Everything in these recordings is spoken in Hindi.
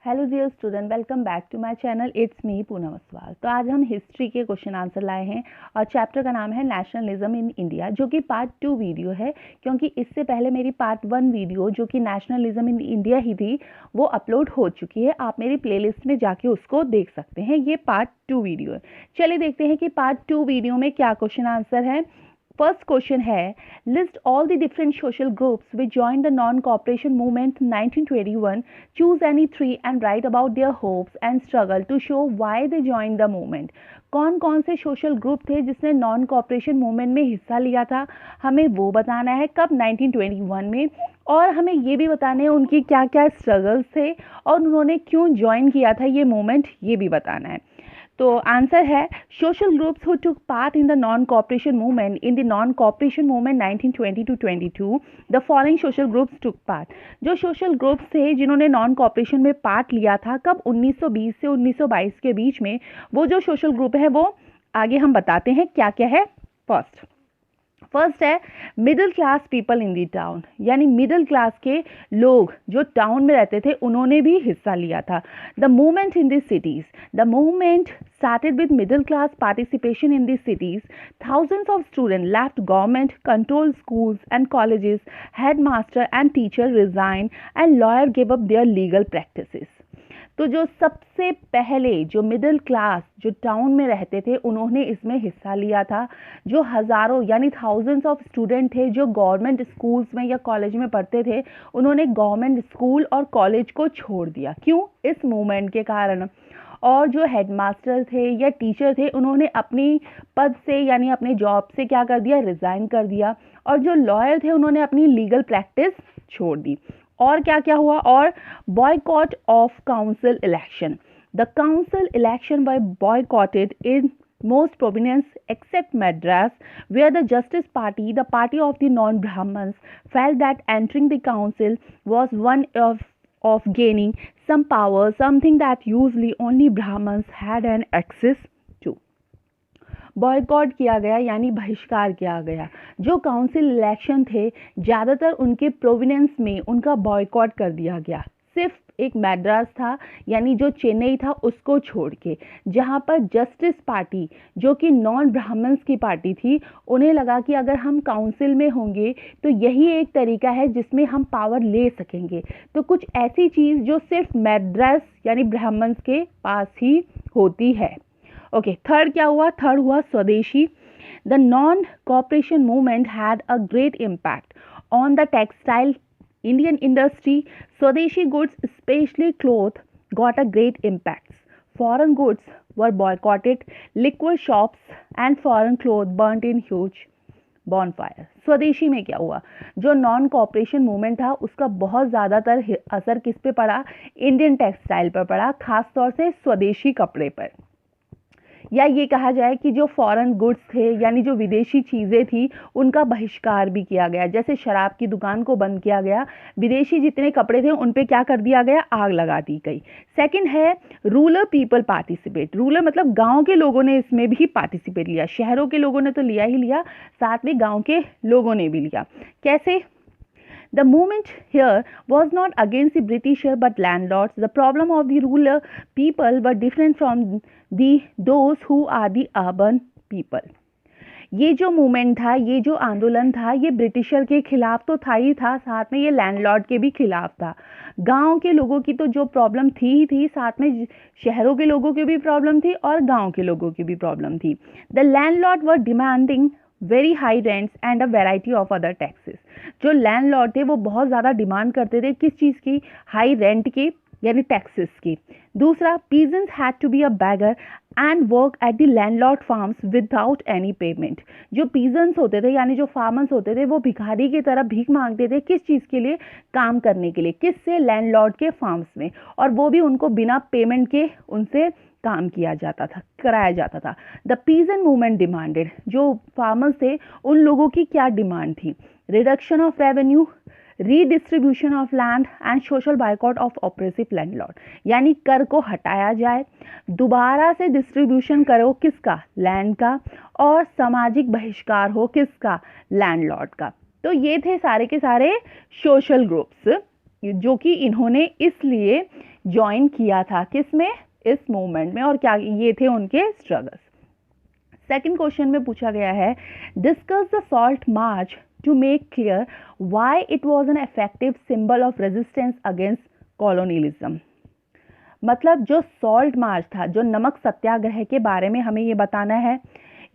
Hello dear student, welcome back to my channel. It's me Poonam Aswal. तो आज हम हिस्ट्री के क्वेश्चन आंसर लाए हैं और चैप्टर का नाम है नेशनलिज्म इन इंडिया, जो कि पार्ट 2 वीडियो है, क्योंकि इससे पहले मेरी पार्ट 1 वीडियो जो कि नेशनलिज्म इन इंडिया ही थी वो अपलोड हो चुकी है। आप मेरी प्लेलिस्ट में जाके उसको देख सकते हैं। ये पार्ट 2 वीडियो है। चलिए देखते हैं कि पार्ट 2 वीडियो में क्या क्वेश्चन आंसर है। फर्स्ट क्वेश्चन है, list all the different social groups which join the non cooperation movement 1921, choose any 3 and write about their hopes and struggle to show why they join the movement. कौन कौन से सोशल ग्रुप थे जिसने नॉन कॉपरेशन मूवमेंट में हिस्सा लिया था, हमें वो बताना है। कब? 1921 में। और हमें ये भी बताना है उनकी क्या क्या स्ट्रगल्स थे और उन्होंने क्यों ज्वाइन किया था ये मूवमेंट, ये भी बताना है। तो आंसर है, social groups who took part in the non cooperation movement in the non cooperation movement 1920 to 22, the following social groups took part. जो सोशल ग्रुप्स थे जिन्होंने नॉन कॉपरेशन में पार्ट लिया था, कब? 1920 से 1922 के बीच में। वो जो सोशल ग्रुप है वो आगे हम बताते हैं क्या क्या है। फर्स्ट है middle class people in the town, यानी मिडिल क्लास के लोग जो टाउन में रहते थे उन्होंने भी हिस्सा लिया था। The movement in the cities, the movement started with middle class participation in these cities. Thousands of students left government controlled schools and colleges, headmaster and teacher resigned and lawyer gave up their legal practices. तो जो सबसे पहले जो मिडिल क्लास जो टाउन में रहते थे उन्होंने इसमें हिस्सा लिया था। जो हज़ारों यानी थाउजेंड्स ऑफ स्टूडेंट थे जो गवर्नमेंट स्कूल्स में या कॉलेज में पढ़ते थे, उन्होंने गवर्नमेंट स्कूल और कॉलेज को छोड़ दिया। क्यों? इस मूवमेंट के कारण। और जो हेडमास्टर थे या टीचर थे उन्होंने अपनी पद से यानी अपने जॉब से क्या कर दिया? रिज़ाइन कर दिया। और जो लॉयर थे उन्होंने अपनी लीगल प्रैक्टिस छोड़ दी। और क्या क्या हुआ? और boycott of council election, the council election were boycotted in most provinces except Madras, where the Justice Party, the party of the non-Brahmins, felt that entering the council was one of gaining some power, something that usually only Brahmins had an access to. Boycott किया गया यानी बहिष्कार किया गया। जो काउंसिल इलेक्शन थे ज़्यादातर उनके प्रोविनेंस में उनका बॉयकॉट कर दिया गया। सिर्फ एक मैड्रास था यानी जो चेन्नई था उसको छोड़ के, जहाँ पर जस्टिस पार्टी जो कि नॉन ब्राह्मण्स की पार्टी थी, उन्हें लगा कि अगर हम काउंसिल में होंगे तो यही एक तरीका है जिसमें हम पावर ले सकेंगे। तो कुछ ऐसी चीज़ जो सिर्फ मैड्रास यानी ब्राह्मण्स के पास ही होती है। ओके, थर्ड क्या हुआ? थर्ड हुआ स्वदेशी। The non cooperation movement had a great impact on the textile Indian industry. Swadeshi goods, especially cloth, got a great impact. Foreign goods were boycotted. Liquor shops and foreign clothes burnt in huge bonfire. स्वदेशी में क्या हुआ? जो नॉन कॉपरेशन मूवमेंट था उसका बहुत ज़्यादातर असर किस पे पड़ा? इंडियन टेक्सटाइल पर पड़ा, खास तौर से स्वदेशी कपड़े पर। या ये कहा जाए कि जो फॉरेन गुड्स थे यानी जो विदेशी चीज़ें थी उनका बहिष्कार भी किया गया। जैसे शराब की दुकान को बंद किया गया, विदेशी जितने कपड़े थे उन पे क्या कर दिया गया? आग लगा दी गई। सेकंड है रूरल पीपल पार्टिसिपेट। रूरल मतलब गांव के लोगों ने इसमें भी पार्टिसिपेट लिया। शहरों के लोगों ने तो लिया ही लिया, साथ में गाँव के लोगों ने भी लिया। कैसे? The movement here was not against the Britisher but landlords. The problem of the rural people were different from those who are the urban people. ये जो मूवमेंट था, ये जो आंदोलन था, ये ब्रिटिशर के खिलाफ तो था ही था, साथ में ये लैंडलॉर्ड के भी खिलाफ था। गांव के लोगों की तो जो प्रॉब्लम थी ही थी, साथ में शहरों के लोगों की भी प्रॉब्लम थी और गांव के लोगों की भी प्रॉब्लम थी। The landlord were demanding very high rents and a variety of other taxes. जो लैंडलॉर्ड थे वो बहुत ज़्यादा डिमांड करते थे, किस चीज़ की? हाई रेंट की यानी टैक्सेस की। दूसरा, peasants had to be a beggar and work at the landlord farms without any payment. जो पीजेंट्स होते थे यानी जो फार्मर्स होते थे वो भिखारी की तरह भीख मांगते थे। किस चीज़ के लिए? काम करने के लिए। किससे? लैंडलॉर्ड के फार्म्स में। और वो भी उनको बिना पेमेंट के उनसे काम किया जाता था, कराया जाता था। द पीजेंट मूवमेंट डिमांडेड, जो फार्मर्स थे उन लोगों की क्या डिमांड थी? Reduction of revenue, redistribution of land and social boycott of oppressive landlord, यानी कर को हटाया जाए, दोबारा से डिस्ट्रीब्यूशन करो किसका? लैंड का, और सामाजिक बहिष्कार हो किसका? लैंडलॉर्ड का। तो ये थे सारे के सारे सोशल ग्रुप्स जो कि इन्होंने इसलिए ज्वाइन किया था, किसमें, इस मूवमेंट में, और क्या ये थे उनके स्ट्रगल्स। सेकंड क्वेश्चन में पूछा गया है, discuss the salt March two make clear why it was an effective symbol of resistance against colonialism. मतलब जो सॉल्ट मार्च था, जो नमक सत्याग्रह के बारे में हमें ये बताना है,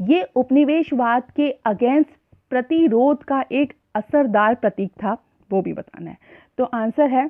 ये उपनिवेशवाद के अगेंस्ट प्रतिरोध का एक असरदार प्रतीक था, वो भी बताना है। तो आंसर है,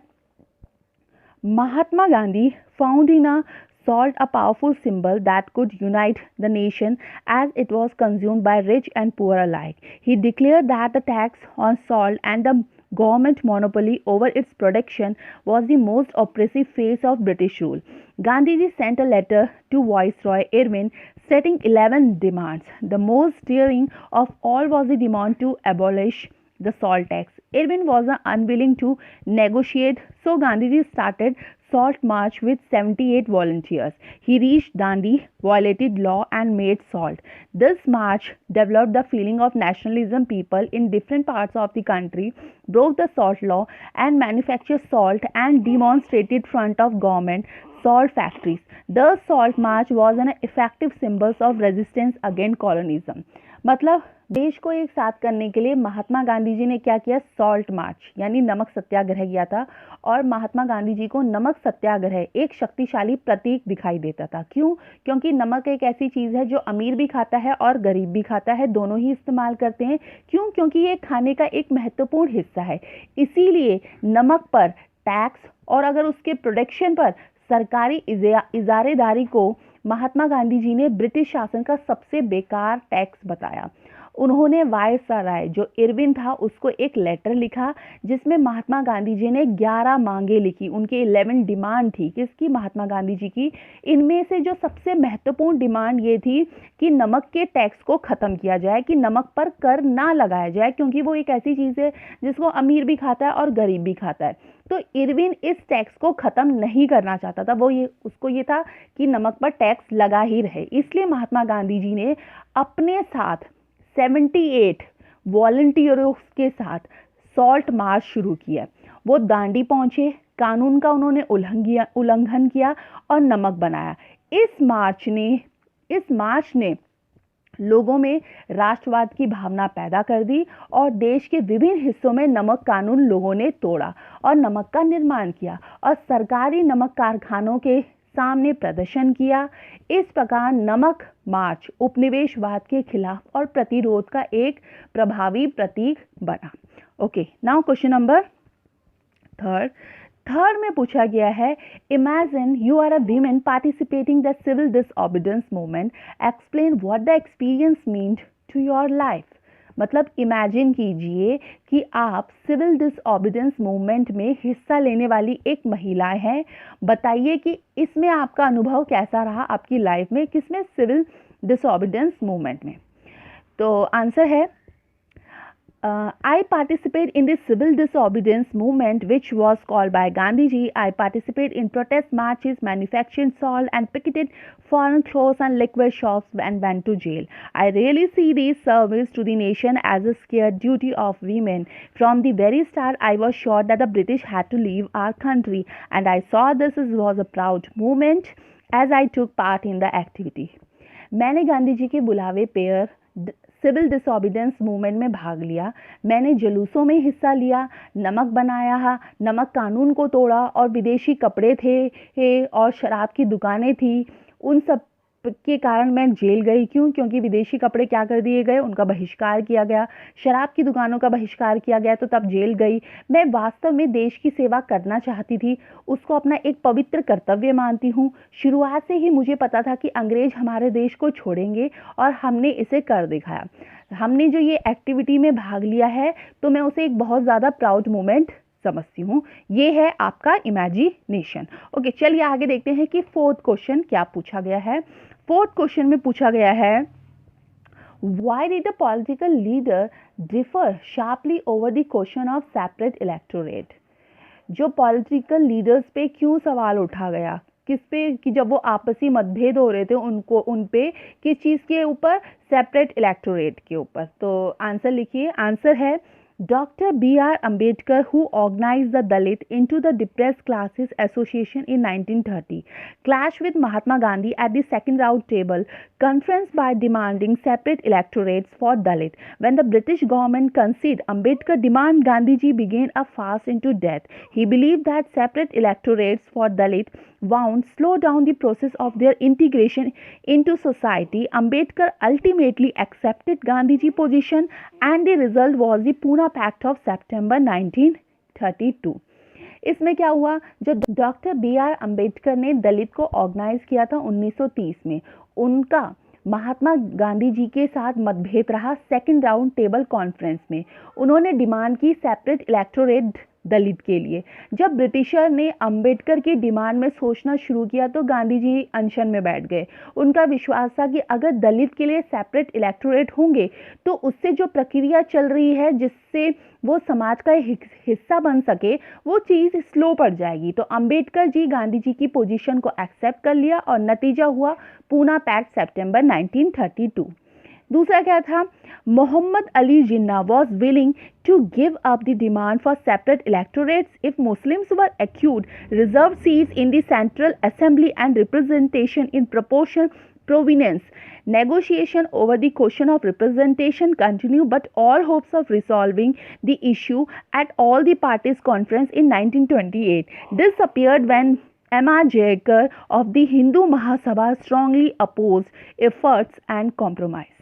Mahatma Gandhi found in a salt a powerful symbol that could unite the nation as it was consumed by rich and poor alike. He declared that the tax on salt and the government monopoly over its production was the most oppressive phase of British rule. Gandhiji sent a letter to Viceroy Irwin setting 11 demands. The most daring of all was the demand to abolish the salt tax. Irwin was unwilling to negotiate, so Gandhiji started Salt March with 78 volunteers. He reached Dandi, violated law and made salt. This march developed the feeling of nationalism. People in different parts of the country broke the salt law and manufactured salt and demonstrated in front of government salt factories. The Salt March was an effective symbol of resistance against colonialism. मतलब देश को एक साथ करने के लिए महात्मा गांधी जी ने क्या किया, सॉल्ट मार्च यानी नमक सत्याग्रह किया था। और महात्मा गांधी जी को नमक सत्याग्रह एक शक्तिशाली प्रतीक दिखाई देता था। क्यों? क्योंकि नमक एक ऐसी चीज़ है जो अमीर भी खाता है और गरीब भी खाता है, दोनों ही इस्तेमाल करते हैं। क्यों? क्योंकि ये खाने का एक महत्वपूर्ण हिस्सा है। इसीलिए नमक पर टैक्स और अगर उसके प्रोडक्शन पर सरकारी इजारेदारी को महात्मा गांधी जी ने ब्रिटिश शासन का सबसे बेकार टैक्स बताया। उन्होंने वायसराय जो इरविन था उसको एक लेटर लिखा जिसमें महात्मा गांधी जी ने 11 मांगे लिखी, उनके 11 डिमांड थी। किसकी? महात्मा गांधी जी की। इनमें से जो सबसे महत्वपूर्ण डिमांड ये थी कि नमक के टैक्स को ख़त्म किया जाए, कि नमक पर कर ना लगाया जाए, क्योंकि वो एक ऐसी चीज़ है जिसको अमीर भी खाता है और गरीब भी खाता है। तो इरविन इस टैक्स को ख़त्म नहीं करना चाहता था। उसको ये था कि नमक पर टैक्स लगा ही रहे। इसलिए महात्मा गांधी जी ने अपने साथ 78 वॉलंटियरों के साथ सॉल्ट मार्च शुरू किया। वो दांडी पहुंचे, कानून का उन्होंने उल्लंघन किया और नमक बनाया। इस मार्च ने लोगों में राष्ट्रवाद की भावना पैदा कर दी और देश के विभिन्न हिस्सों में नमक कानून लोगों ने तोड़ा और नमक का निर्माण किया और सरकारी नमक कारखानों के सामने प्रदर्शन किया। इस प्रकार नमक मार्च उपनिवेशवाद के खिलाफ और प्रतिरोध का एक प्रभावी प्रतीक बना। Okay, now question number third में पूछा गया है, imagine you are a women participating the civil disobedience movement, explain what the experience mean to your life. मतलब इमेजिन कीजिए कि आप सिविल डिसओबीडियंस मूवमेंट में हिस्सा लेने वाली एक महिला हैं। बताइए कि इसमें आपका अनुभव कैसा रहा आपकी लाइफ में, किसमें? सिविल डिसओबीडियंस मूवमेंट में। तो आंसर है, I participate in the civil disobedience movement which was called by Gandhiji. I participate in protest marches, manufactured salt and picketed foreign clothes and liquor shops and went to jail. I really see this service to the nation as a scared duty of women. From the very start, I was sure that the British had to leave our country and I saw this was a proud movement as I took part in the activity. मैंने गांधी जी के बुलावे पर सिविल डिसओबीडियंस मूवमेंट में भाग लिया। मैंने जुलूसों में हिस्सा लिया, नमक बनाया, नमक कानून को तोड़ा और विदेशी कपड़े थे और शराब की दुकानें थी, उन सब के कारण मैं जेल गई। क्यों? क्योंकि विदेशी कपड़े क्या कर दिए गए, उनका बहिष्कार किया गया, शराब की दुकानों का बहिष्कार किया गया, तो तब जेल गई। मैं वास्तव में देश की सेवा करना चाहती थी, उसको अपना एक पवित्र कर्तव्य मानती हूँ। शुरुआत से ही मुझे पता था कि अंग्रेज हमारे देश को छोड़ेंगे और हमने इसे कर दिखाया। हमने जो ये एक्टिविटी में भाग लिया है तो मैं उसे एक बहुत ज़्यादा प्राउड मोमेंट समझती हूँ। ये है आपका इमेजिनेशन। ओके, चलिए आगे देखते हैं कि फोर्थ क्वेश्चन क्या पूछा गया है। फोर्थ क्वेश्चन में पूछा गया है, why did the political leader differ sharply over the question of separate electorate? जो पॉलिटिकल लीडर्स पे क्यों सवाल उठा गया, किस पे, कि जब वो आपसी मतभेद हो रहे थे उन पे किस चीज़ के ऊपर? सेपरेट इलेक्टोरेट के ऊपर। तो आंसर लिखिए। आंसर है, Dr. B.R. Ambedkar, who organized the Dalit into the Depressed Classes Association in 1930, clashed with Mahatma Gandhi at the second round table conference by demanding separate electorates for Dalit. When the British government conceded Ambedkar's demand, Gandhiji began a fast into death. He believed that separate electorates for Dalit would slow down the process of their integration into society. Ambedkar ultimately accepted Gandhiji's position, and the result was the Pune pact of September 1932। इसमें क्या हुआ, जो डॉक्टर बी आर अम्बेडकर ने दलित को ऑर्गेनाइज किया था 1930 में, उनका महात्मा गांधी जी के साथ मतभेद रहा सेकंड राउंड टेबल कॉन्फ्रेंस में। उन्होंने डिमांड की सेपरेट इलेक्टोरेट दलित के लिए। जब ब्रिटिशर ने अंबेडकर की डिमांड में सोचना शुरू किया तो गांधी जी अनशन में बैठ गए। उनका विश्वास था कि अगर दलित के लिए सेपरेट इलेक्टोरेट होंगे तो उससे जो प्रक्रिया चल रही है जिससे वो समाज का हिस्सा बन सके, वो चीज़ स्लो पड़ जाएगी। तो अंबेडकर जी गांधी जी की पोजीशन को एक्सेप्ट कर लिया और नतीजा हुआ पूना पैक्ट सितंबर 1932। दूसरा क्या था, Mohammad Ali Jinnah was willing to give up the demand for separate electorates if Muslims were accrued reserved seats in the Central Assembly and representation in proportional prominence. Negotiation over the question of representation continued, but all hopes of resolving the issue at all the parties' conference in 1928 disappeared when M.R. Jayakar of the Hindu Mahasabha strongly opposed efforts and compromise.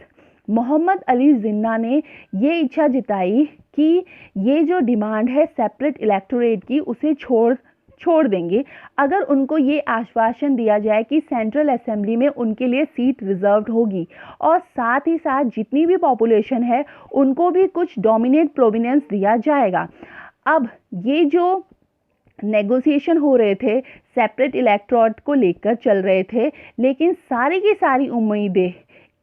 Mohammad Ali Jinnah ने ये इच्छा जताई कि ये जो डिमांड है सेपरेट इलेक्टोरेट की, उसे छोड़ देंगे अगर उनको ये आश्वासन दिया जाए कि सेंट्रल असेंबली में उनके लिए सीट रिजर्व्ड होगी और साथ ही साथ जितनी भी पॉपुलेशन है उनको भी कुछ डोमिनेट प्रोविनेंस दिया जाएगा। अब ये जो नेगोशिएशन हो रहे थे सेपरेट इलेक्टोरेट को लेकर चल रहे थे, लेकिन सारी की सारी उम्मीदें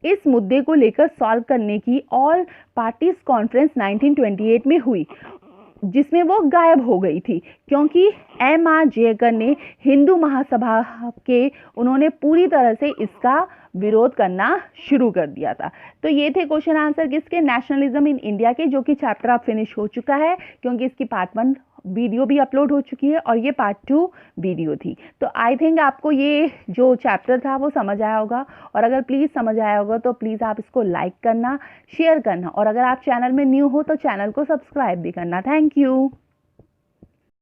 इस मुद्दे को लेकर सॉल्व करने की ऑल पार्टीज कॉन्फ्रेंस 1928 में हुई, जिसमें वो गायब हो गई थी क्योंकि M.R. जयकर ने हिंदू महासभा के उन्होंने पूरी तरह से इसका विरोध करना शुरू कर दिया था। तो ये थे क्वेश्चन आंसर किसके, नेशनलिज्म इन इंडिया के, जो कि चैप्टर अब फिनिश हो चुका है क्योंकि इसकी पार्ट 1 वीडियो भी अपलोड हो चुकी है और ये पार्ट 2 वीडियो थी। तो आई थिंक आपको ये जो चैप्टर था वो समझ आया होगा, और अगर प्लीज़ समझ आया होगा तो प्लीज़ आप इसको लाइक करना, शेयर करना, और अगर आप चैनल में न्यू हो तो चैनल को सब्सक्राइब भी करना। Thank you.